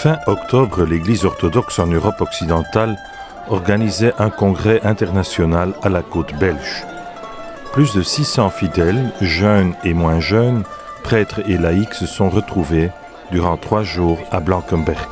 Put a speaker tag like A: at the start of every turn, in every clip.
A: Fin octobre, l'Église orthodoxe en Europe occidentale organisait un congrès international à la côte belge. Plus de 600 fidèles, jeunes et moins jeunes, prêtres et laïcs se sont retrouvés durant 3 jours à Blankenberg.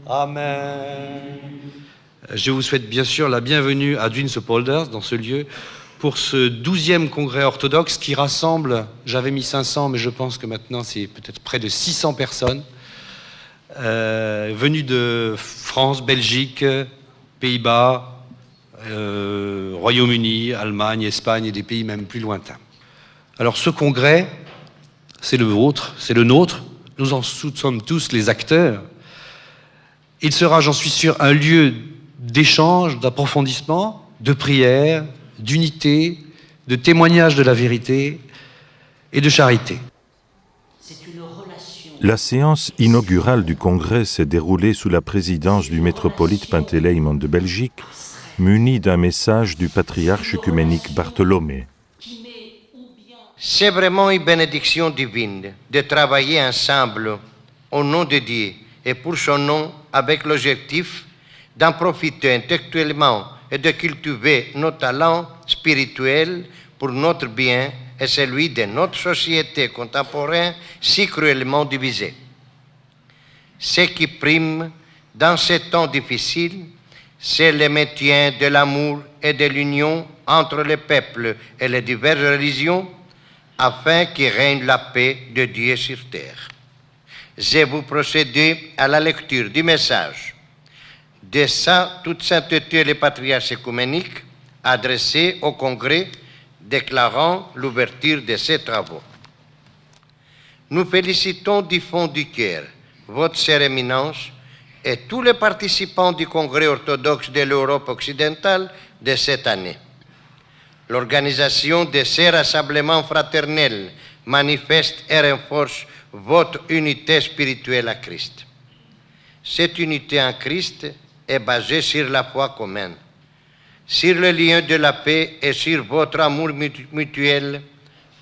B: Amen. Je vous souhaite bien sûr la bienvenue à Duinsepolders, dans ce lieu, pour ce 12e congrès orthodoxe qui rassemble, j'avais mis 500, mais je pense que maintenant c'est peut-être près de 600 personnes, venues de France, Belgique, Pays-Bas, Royaume-Uni, Allemagne, Espagne et des pays même plus lointains. Alors ce congrès, c'est le vôtre, c'est le nôtre, nous en sommes tous les acteurs. Il sera, j'en suis sûr, un lieu d'échange, d'approfondissement, de prière, d'unité, de témoignage de la vérité et de charité.
A: La séance inaugurale du congrès s'est déroulée sous la présidence du métropolite Panteleimon de Belgique, muni d'un message du patriarche œcuménique Bartholomé.
C: C'est vraiment une bénédiction divine de travailler ensemble au nom de Dieu et pour son nom avec l'objectif d'en profiter intellectuellement et de cultiver nos talents spirituels pour notre bien et celui de notre société contemporaine si cruellement divisée. Ce qui prime dans ces temps difficiles, c'est le maintien de l'amour et de l'union entre les peuples et les diverses religions afin qu'il règne la paix de Dieu sur terre. Je vous procède à la lecture du message de sa toute sainteté le patriarche œcuménique adressé au Congrès déclarant l'ouverture de ses travaux. Nous félicitons du fond du cœur votre Sœur Éminence et tous les participants du Congrès orthodoxe de l'Europe occidentale de cette année. L'organisation de ces rassemblements fraternels manifeste et renforce votre unité spirituelle à Christ. Cette unité en Christ est basée sur la foi commune, sur le lien de la paix et sur votre amour mutuel,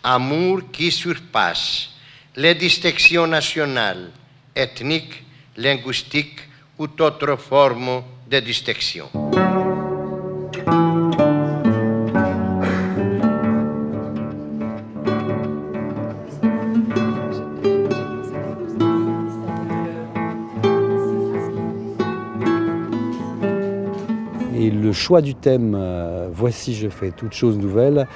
C: amour qui surpasse les distinctions nationales, ethniques, linguistiques ou d'autres formes de distinction.
D: Et le choix du thème « Voici, je fais toutes choses nouvelles »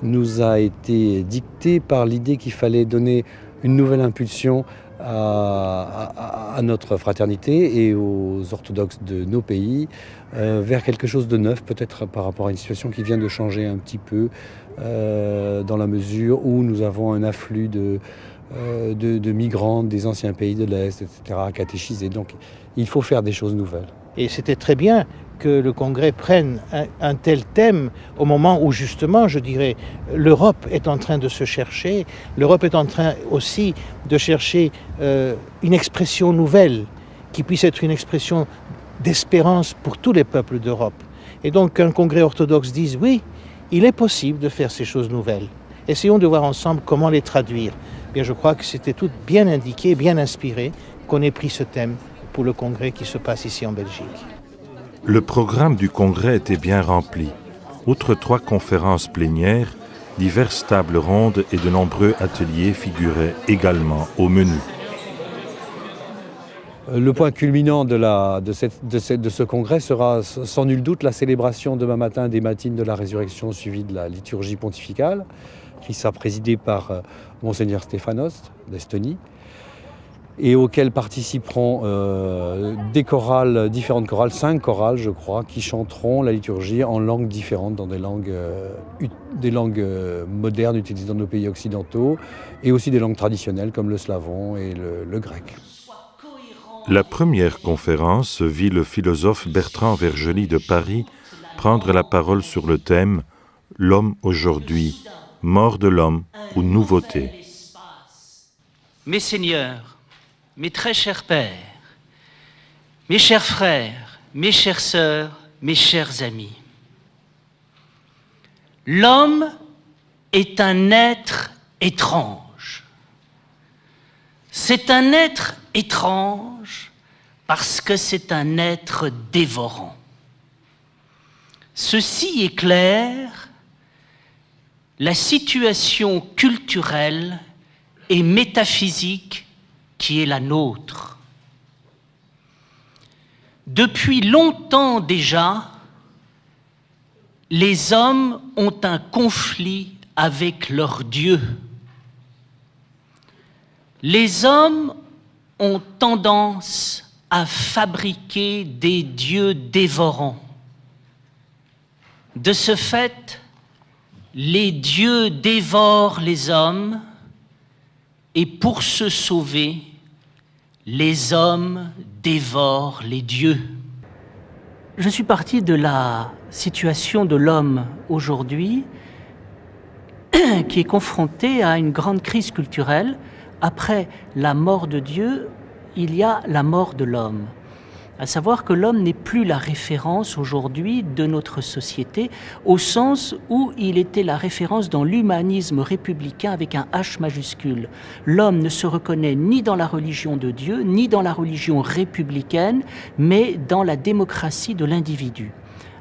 D: nous a été dicté par l'idée qu'il fallait donner une nouvelle impulsion à notre fraternité et aux orthodoxes de nos pays vers quelque chose de neuf, peut-être par rapport à une situation qui vient de changer un petit peu dans la mesure où nous avons un afflux de migrants des anciens pays de l'Est, etc., catéchisés. Donc il faut faire des choses nouvelles.
E: Et c'était très bien que le Congrès prenne un tel thème au moment où, justement, je dirais, l'Europe est en train de se chercher, l'Europe est en train aussi de chercher une expression nouvelle qui puisse être une expression d'espérance pour tous les peuples d'Europe. Et donc qu'un Congrès orthodoxe dise, oui, il est possible de faire ces choses nouvelles. Essayons de voir ensemble comment les traduire. Bien, je crois que c'était tout bien indiqué, bien inspiré, qu'on ait pris ce thème pour le Congrès qui se passe ici en Belgique.
A: Le programme du congrès était bien rempli. Outre 3 conférences plénières, diverses tables rondes et de nombreux ateliers figuraient également au menu.
D: Le point culminant de ce congrès sera sans nul doute la célébration demain matin des matines de la résurrection suivie de la liturgie pontificale, qui sera présidée par Monseigneur Stéphanos d'Estonie, et auxquels participeront des chorales, différentes chorales, 5 chorales je crois, qui chanteront la liturgie en langues différentes, dans des langues modernes utilisées dans nos pays occidentaux, et aussi des langues traditionnelles comme le slavon et le grec.
A: La première conférence vit le philosophe Bertrand Vergely de Paris prendre la parole sur le thème « L'homme aujourd'hui, mort de l'homme ou nouveauté ».
F: Mes seigneurs, mes très chers pères, mes chers frères, mes chères sœurs, mes chers amis, l'homme est un être étrange. C'est un être étrange parce que c'est un être dévorant. Ceci est clair, la situation culturelle et métaphysique qui est la nôtre. Depuis longtemps déjà, les hommes ont un conflit avec leur Dieu. Les hommes ont tendance à fabriquer des dieux dévorants. De ce fait, les dieux dévorent les hommes et pour se sauver, les hommes dévorent les dieux. Je suis parti de la situation de l'homme aujourd'hui qui est confronté à une grande crise culturelle. Après la mort de Dieu, il y a la mort de l'homme. À savoir que l'homme n'est plus la référence aujourd'hui de notre société, au sens où il était la référence dans l'humanisme républicain avec un H majuscule. L'homme ne se reconnaît ni dans la religion de Dieu, ni dans la religion républicaine, mais dans la démocratie de l'individu.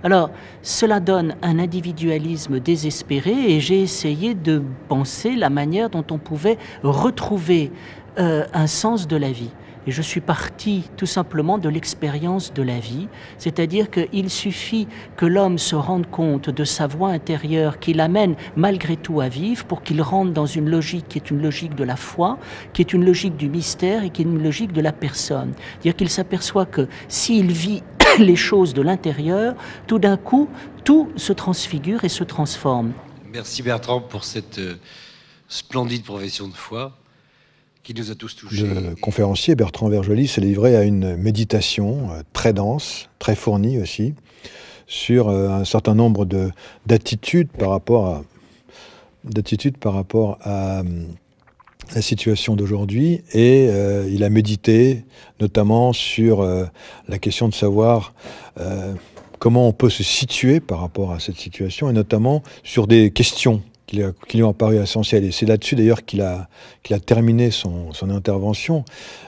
F: Alors, cela donne un individualisme désespéré et j'ai essayé de penser la manière dont on pouvait retrouver un sens de la vie. Et je suis parti tout simplement de l'expérience de la vie, c'est-à-dire qu'il suffit que l'homme se rende compte de sa voie intérieure qui l'amène malgré tout à vivre pour qu'il rentre dans une logique qui est une logique de la foi, qui est une logique du mystère et qui est une logique de la personne. C'est-à-dire qu'il s'aperçoit que s'il vit les choses de l'intérieur, tout d'un coup, tout se transfigure et se transforme.
B: Merci Bertrand pour cette splendide profession de foi qui nous a tous touchés.
G: Le conférencier Bertrand Vergely s'est livré à une méditation très dense, très fournie aussi, sur un certain nombre d'attitudes par rapport à la situation d'aujourd'hui, et il a médité notamment sur la question de savoir comment on peut se situer par rapport à cette situation, et notamment sur des questions qui lui ont apparu essentielles. Et c'est là-dessus d'ailleurs qu'il a terminé son intervention.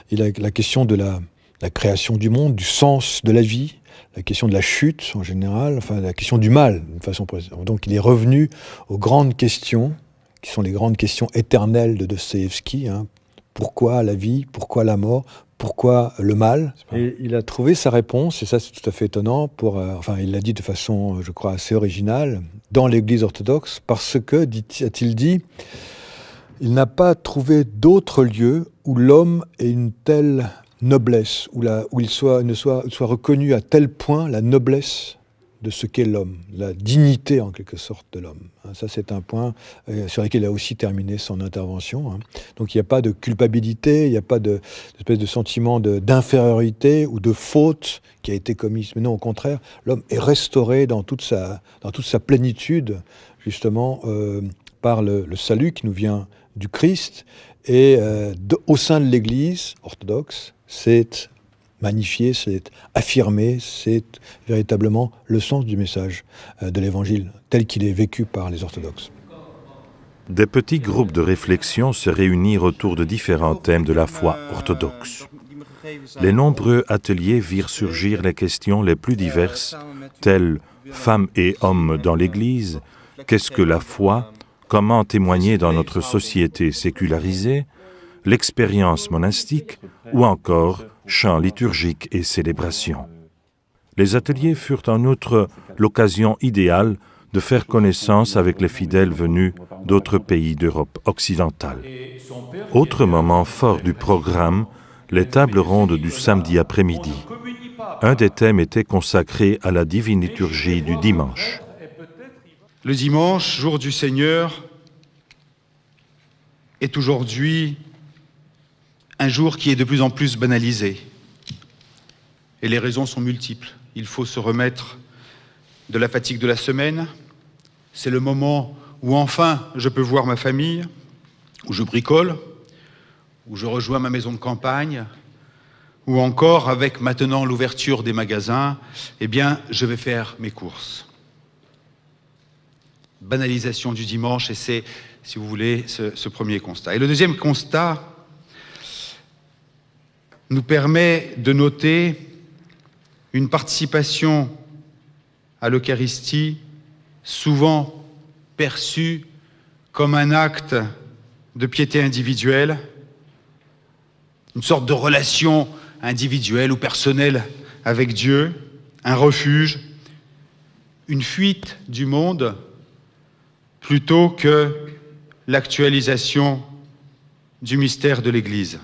G: Il a la question de la création du monde, du sens de la vie, la question de la chute en général, enfin la question du mal d'une façon précise. Donc il est revenu aux grandes questions, qui sont les grandes questions éternelles de Dostoïevski. Pourquoi la vie? Pourquoi la mort? Pourquoi le mal? Et il a trouvé sa réponse, et ça c'est tout à fait étonnant, il l'a dit de façon, je crois, assez originale, dans l'Église orthodoxe, parce que, a-t-il dit, il n'a pas trouvé d'autre lieu où l'homme ait une telle noblesse, où il soit reconnu à tel point la noblesse de ce qu'est l'homme, la dignité en quelque sorte de l'homme. Ça c'est un point sur lequel il a aussi terminé son intervention. Donc il n'y a pas de culpabilité, il n'y a pas d'espèce de sentiment d'infériorité ou de faute qui a été commise. Mais non, au contraire, l'homme est restauré dans toute sa plénitude, justement, par le salut qui nous vient du Christ. Et au sein de l'Église orthodoxe, c'est magnifié, c'est affirmé, c'est véritablement le sens du message de l'Évangile, tel qu'il est vécu par les orthodoxes.
A: Des petits groupes de réflexion se réunirent autour de différents thèmes de la foi orthodoxe. Les nombreux ateliers virent surgir les questions les plus diverses, telles « femmes et hommes dans l'Église »,« Qu'est-ce que la foi ?» Comment témoigner dans notre société sécularisée, l'expérience monastique ou encore chants liturgiques et célébrations. Les ateliers furent en outre l'occasion idéale de faire connaissance avec les fidèles venus d'autres pays d'Europe occidentale. Autre moment fort du programme, les tables rondes du samedi après-midi. Un des thèmes était consacré à la divine liturgie du dimanche.
H: Le dimanche, jour du Seigneur, est aujourd'hui un jour qui est de plus en plus banalisé. Et les raisons sont multiples. Il faut se remettre de la fatigue de la semaine. C'est le moment où enfin je peux voir ma famille, où je bricole, où je rejoins ma maison de campagne, ou encore, avec maintenant l'ouverture des magasins, eh bien, je vais faire mes courses. Banalisation du dimanche, et c'est, si vous voulez, ce premier constat. Et le deuxième constat nous permet de noter une participation à l'Eucharistie souvent perçue comme un acte de piété individuelle, une sorte de relation individuelle ou personnelle avec Dieu, un refuge, une fuite du monde, plutôt que l'actualisation du mystère de l'Église.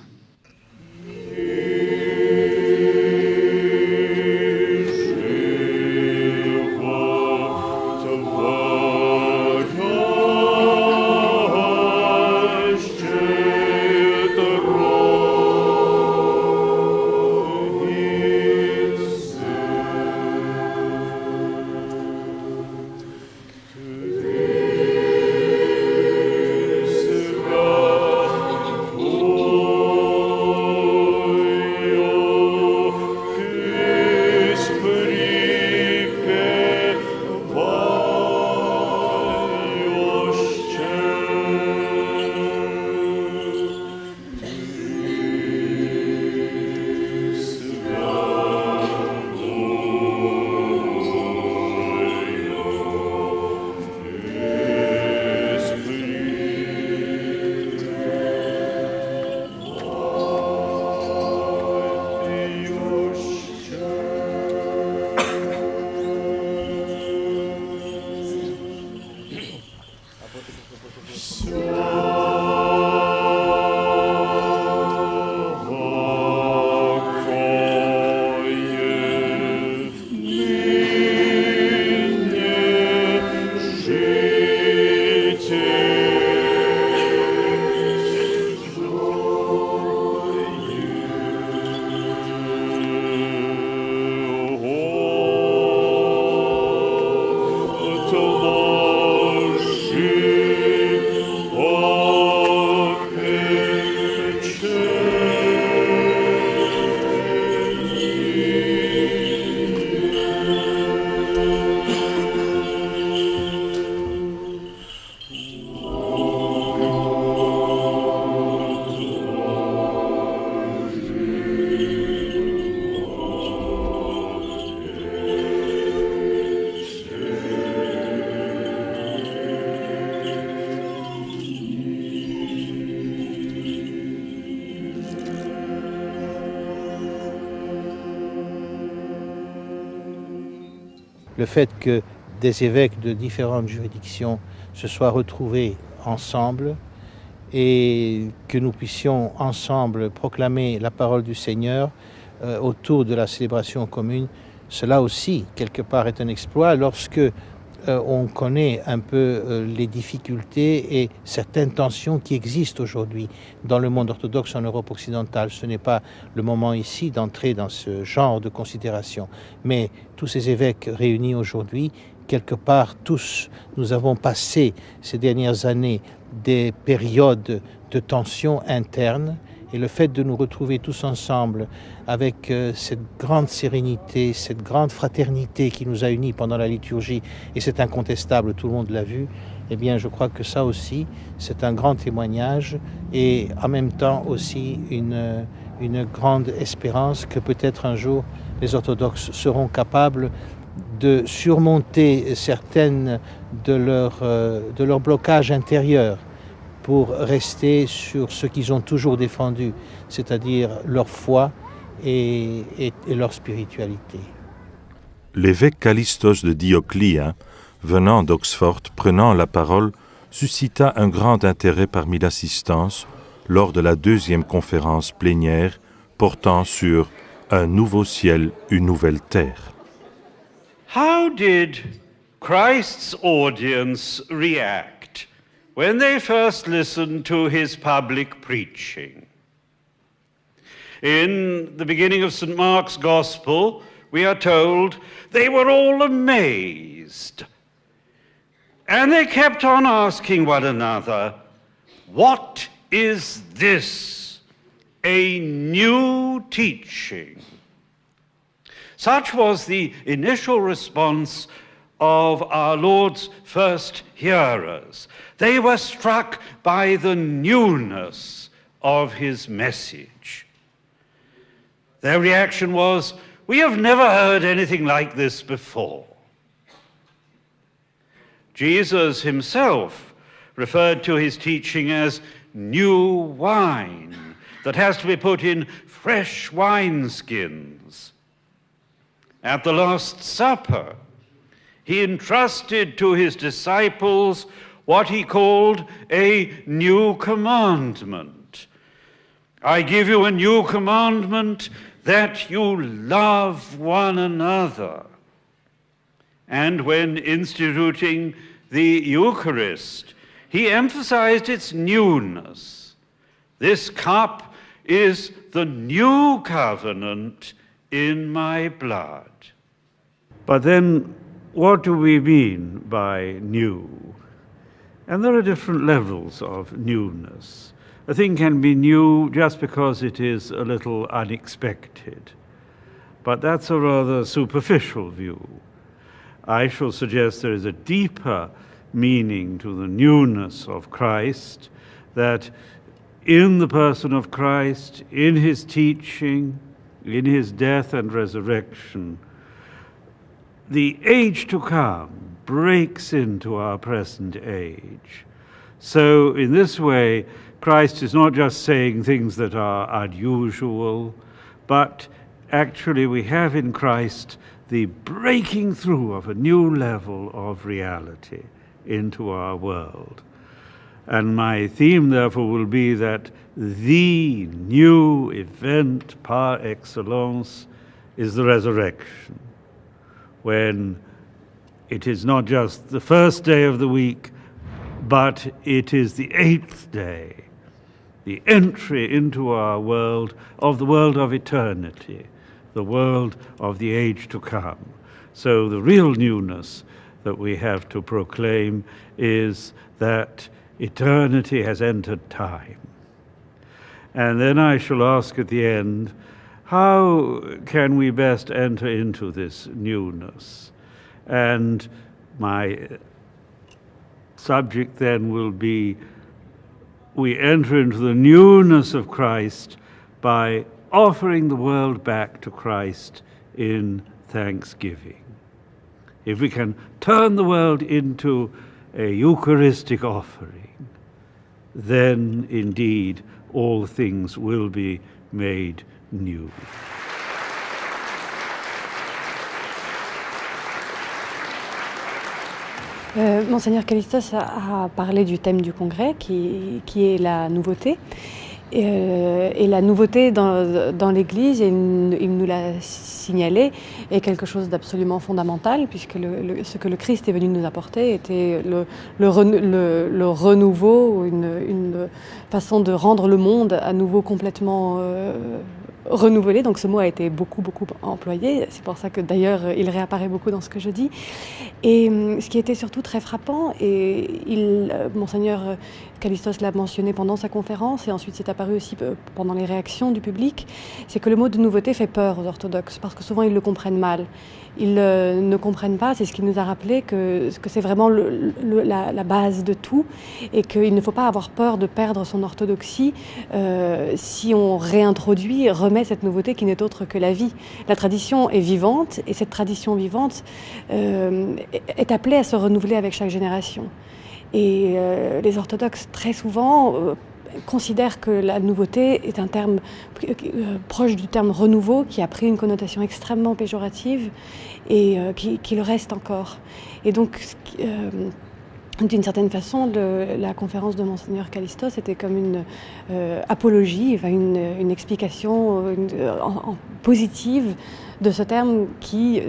E: Le fait que des évêques de différentes juridictions se soient retrouvés ensemble et que nous puissions ensemble proclamer la parole du Seigneur autour de la célébration commune, cela aussi, quelque part, est un exploit lorsque on connaît un peu les difficultés et certaines tensions qui existent aujourd'hui dans le monde orthodoxe en Europe occidentale. Ce n'est pas le moment ici d'entrer dans ce genre de considération, mais tous ces évêques réunis aujourd'hui, quelque part, tous, nous avons passé ces dernières années des périodes de tensions internes, et le fait de nous retrouver tous ensemble avec cette grande sérénité, cette grande fraternité qui nous a unis pendant la liturgie, et c'est incontestable, tout le monde l'a vu, eh bien je crois que ça aussi, c'est un grand témoignage et en même temps aussi une grande espérance que peut-être un jour les orthodoxes seront capables de surmonter certaines de leurs blocages intérieurs pour rester sur ce qu'ils ont toujours défendu, c'est-à-dire leur foi et leur spiritualité.
A: L'évêque Callistos de Dioclea, venant d'Oxford, prenant la parole, suscita un grand intérêt parmi l'assistance lors de la deuxième conférence plénière portant sur un nouveau ciel, une nouvelle terre.
I: How did Christ's audience react when they first listened to his public preaching? In the beginning of St. Mark's Gospel, we are told they were all amazed. And they kept on asking one another, "What is this? A new teaching?" Such was the initial response of our Lord's first hearers. They were struck by the newness of his message. Their reaction was, "We have never heard anything like this before." Jesus himself referred to his teaching as new wine that has to be put in fresh wineskins. At the Last Supper, he entrusted to his disciples what he called a new commandment. "I give you a new commandment, that you love one another." And when instituting the Eucharist, he emphasized its newness. "This cup is the new covenant in my blood." But then, what do we mean by new? And there are different levels of newness. A thing can be new just because it is a little unexpected. But that's a rather superficial view. I shall suggest there is a deeper meaning to the newness of Christ, that in the person of Christ, in his teaching, in his death and resurrection, the age to come breaks into our present age. So in this way, Christ is not just saying things that are unusual, but actually we have in Christ the breaking through of a new level of reality into our world. And my theme, therefore, will be that the new event par excellence is the resurrection, when it is not just the first day of the week, but it is the 8th day, the entry into our world, of the world of eternity, the world of the age to come. So the real newness that we have to proclaim is that eternity has entered time. And then I shall ask at the end, how can we best enter into this newness? And my subject then will be, we enter into the newness of Christ by offering the world back to Christ in thanksgiving. If we can turn the world into a Eucharistic offering, then indeed all things will be made new.
J: Monseigneur Kallistos a parlé du thème du congrès qui est la nouveauté. Et la nouveauté dans l'Église, et il nous l'a signalé, est quelque chose d'absolument fondamental, puisque ce que le Christ est venu nous apporter était le renouveau, une façon de rendre le monde à nouveau complètement renouvelé. Donc ce mot a été beaucoup employé, c'est pour ça que d'ailleurs il réapparaît beaucoup dans ce que je dis. Et ce qui était surtout très frappant, et Monseigneur Kallistos l'a mentionné pendant sa conférence, et ensuite c'est apparu aussi pendant les réactions du public, c'est que le mot de nouveauté fait peur aux orthodoxes, parce que souvent ils le comprennent mal. Ils ne comprennent pas, c'est ce qu'il nous a rappelé, que c'est vraiment la base de tout, et qu'il ne faut pas avoir peur de perdre son orthodoxie si on réintroduit, remet cette nouveauté qui n'est autre que la vie. La tradition est vivante, et cette tradition vivante est appelée à se renouveler avec chaque génération. Et les orthodoxes, très souvent, considèrent que la nouveauté est un terme proche du terme renouveau, qui a pris une connotation extrêmement péjorative et qui le reste encore. Et donc, d'une certaine façon, la conférence de Monseigneur Kallistos était comme une apologie, une explication en positive de ce terme qui,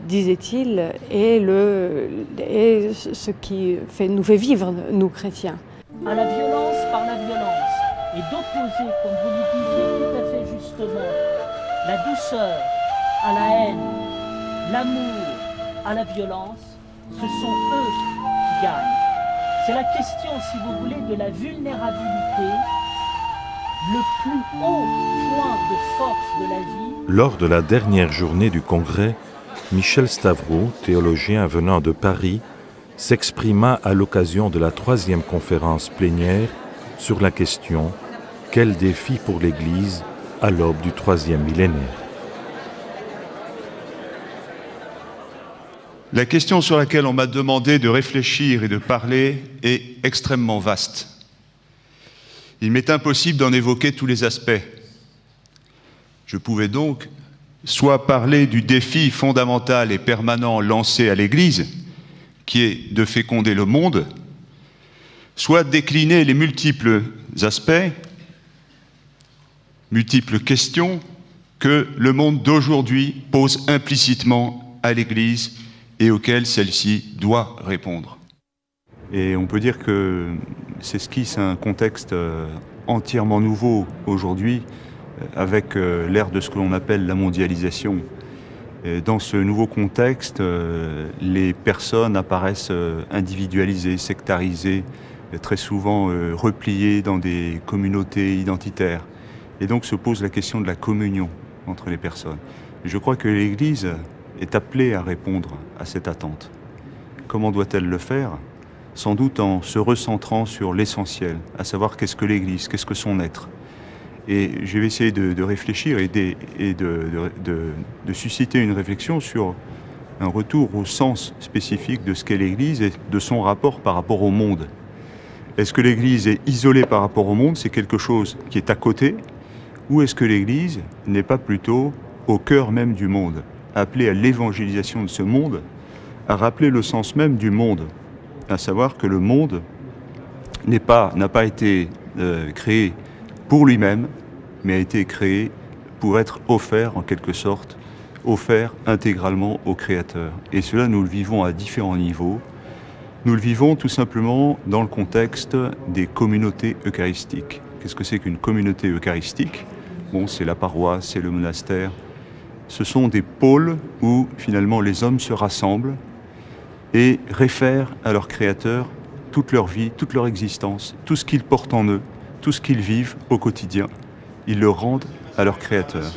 J: disait-il, est ce qui nous fait vivre, nous chrétiens.
F: À la violence par la violence, et d'opposer, comme vous le disiez tout à fait justement, la douceur à la haine, l'amour à la violence, ce sont eux qui gagnent. C'est la question, si vous voulez, de la vulnérabilité, le plus haut point de force de la vie.
A: Lors de la dernière journée du Congrès, Michel Stavro, théologien venant de Paris, s'exprima à l'occasion de la 3e conférence plénière sur la question « Quel défi pour l'Église à l'aube du 3e millénaire ?»
K: La question sur laquelle on m'a demandé de réfléchir et de parler est extrêmement vaste. Il m'est impossible d'en évoquer tous les aspects. Je pouvais donc soit parler du défi fondamental et permanent lancé à l'Église, qui est de féconder le monde, soit décliner les multiples aspects, multiples questions que le monde d'aujourd'hui pose implicitement à l'Église et auxquelles celle-ci doit répondre. Et on peut dire que s'esquisse un contexte entièrement nouveau aujourd'hui, avec l'ère de ce que l'on appelle la mondialisation. Et dans ce nouveau contexte, les personnes apparaissent individualisées, sectarisées, très souvent repliées dans des communautés identitaires. Et donc se pose la question de la communion entre les personnes. Et je crois que l'Église est appelée à répondre à cette attente. Comment doit-elle le faire ? Sans doute en se recentrant sur l'essentiel, à savoir qu'est-ce que l'Église, qu'est-ce que son être. Et je vais essayer de réfléchir et de susciter une réflexion sur un retour au sens spécifique de ce qu'est l'Église et de son rapport par rapport au monde. Est-ce que l'Église est isolée par rapport au monde, c'est quelque chose qui est à côté, ou est-ce que l'Église n'est pas plutôt au cœur même du monde, appelée à l'évangélisation de ce monde, à rappeler le sens même du monde, à savoir que le monde n'a pas été créé pour lui-même, mais a été créé pour être offert en quelque sorte, offert intégralement au Créateur. Et cela, nous le vivons à différents niveaux. Nous le vivons tout simplement dans le contexte des communautés eucharistiques. Qu'est-ce que c'est qu'une communauté eucharistique ? Bon, c'est la paroisse, c'est le monastère. Ce sont des pôles où finalement les hommes se rassemblent et réfèrent à leur Créateur toute leur vie, toute leur existence, tout ce qu'ils portent en eux, tout ce qu'ils vivent au quotidien. Ils le rendent à leur Créateur.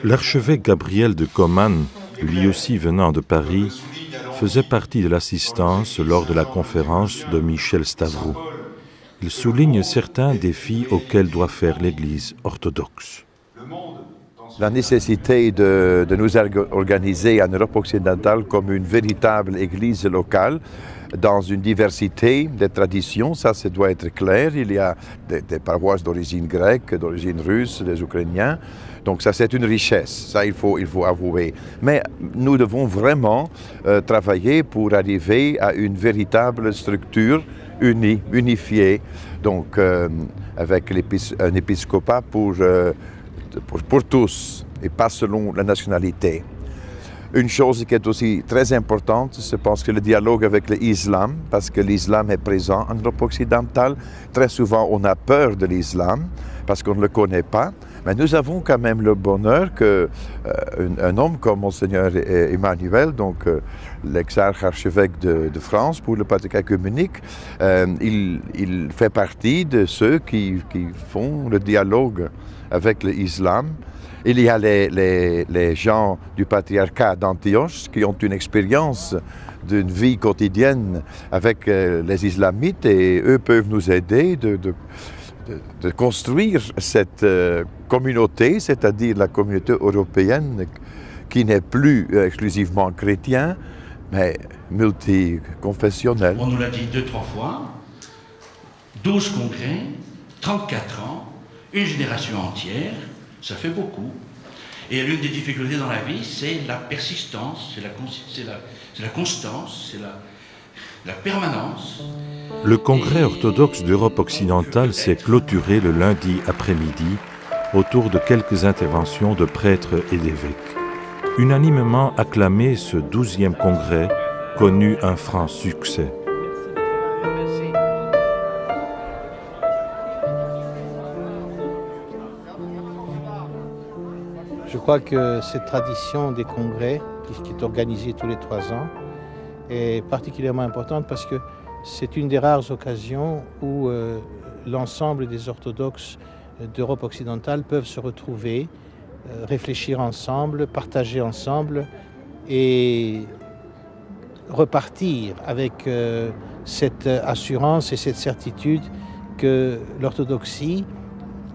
A: L'archevêque Gabriel de Coman, lui aussi venant de Paris, faisait partie de l'assistance lors de la conférence de Michel Stavro. Il souligne certains défis auxquels doit faire l'Église orthodoxe.
L: La nécessité de nous organiser en Europe occidentale comme une véritable Église locale, dans une diversité de traditions, ça doit être clair. Il y a des paroisses d'origine grecque, d'origine russe, des Ukrainiens. Donc ça, c'est une richesse, ça il faut avouer. Mais nous devons vraiment travailler pour arriver à une véritable structure unifiée, donc avec un épiscopat pour tous et pas selon la nationalité. Une chose qui est aussi très importante, je pense que le dialogue avec l'islam, parce que l'islam est présent en Europe occidentale. Très souvent, on a peur de l'islam parce qu'on ne le connaît pas. Mais nous avons quand même le bonheur qu'un homme comme Monseigneur Emmanuel, donc l'exarche archevêque de France pour le patriarcat œcuménique, il fait partie de ceux qui font le dialogue avec l'islam. Il y a les gens du patriarcat d'Antioche qui ont une expérience d'une vie quotidienne avec les islamites et eux peuvent nous aider de construire cette communauté, c'est-à-dire la communauté européenne qui n'est plus exclusivement chrétienne, mais multiconfessionnelle.
M: On nous l'a dit 2-3 fois, 12 congrès, 34 ans, une génération entière, ça fait beaucoup. Et l'une des difficultés dans la vie, c'est la persistance, c'est la constance, c'est la permanence.
A: Le Congrès orthodoxe d'Europe occidentale s'est clôturé le lundi après-midi autour de quelques interventions de prêtres et d'évêques. Unanimement acclamé, ce 12e congrès connut un franc succès.
E: crois que cette tradition des congrès, qui est organisée tous les 3 ans, est particulièrement importante parce que c'est une des rares occasions où l'ensemble des orthodoxes d'Europe occidentale peuvent se retrouver, réfléchir ensemble, partager ensemble et repartir avec cette assurance et cette certitude que l'orthodoxie,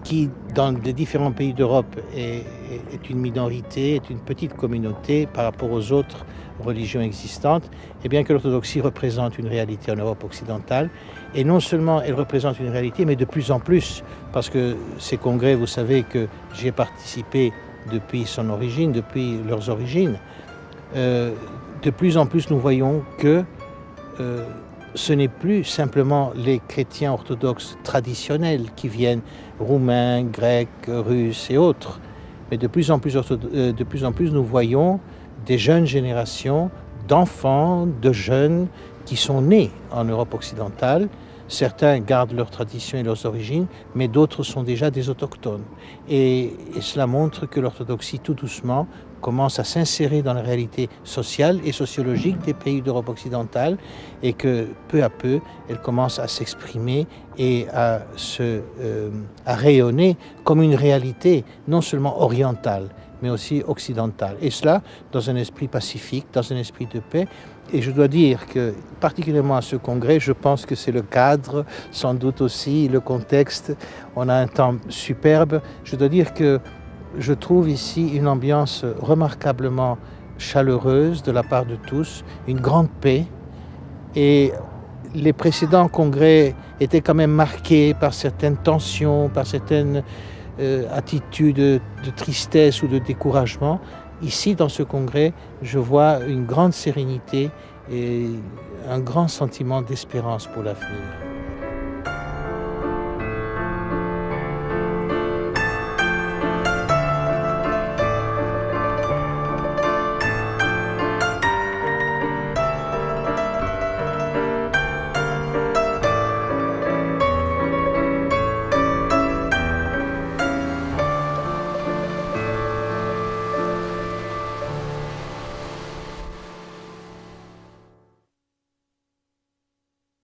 E: qui dans les différents pays d'Europe est une minorité, est une petite communauté par rapport aux autres religions existantes, et bien que l'orthodoxie représente une réalité en Europe occidentale. Et non seulement elle représente une réalité, mais de plus en plus, parce que ces congrès, vous savez que j'y ai participé depuis son origine, depuis leurs origines, de plus en plus nous voyons que ce n'est plus simplement les chrétiens orthodoxes traditionnels qui viennent, roumains, grecs, russes et autres, mais de plus en plus nous voyons des jeunes générations d'enfants, de jeunes qui sont nés en Europe occidentale. Certains gardent leurs traditions et leurs origines, mais d'autres sont déjà des autochtones. Et cela montre que l'orthodoxie, tout doucement, commence à s'insérer dans la réalité sociale et sociologique des pays d'Europe occidentale et que peu à peu, elle commence à s'exprimer et à rayonner comme une réalité non seulement orientale, mais aussi occidentale. Et cela dans un esprit pacifique, dans un esprit de paix. Et je dois dire que, particulièrement à ce congrès, je pense que c'est le cadre, sans doute aussi le contexte. On a un temps superbe. Je dois dire que je trouve ici une ambiance remarquablement chaleureuse de la part de tous, une grande paix. Et les précédents congrès étaient quand même marqués par certaines tensions, par certaines attitudes de tristesse ou de découragement. Ici, dans ce congrès, je vois une grande sérénité et un grand sentiment d'espérance pour l'avenir.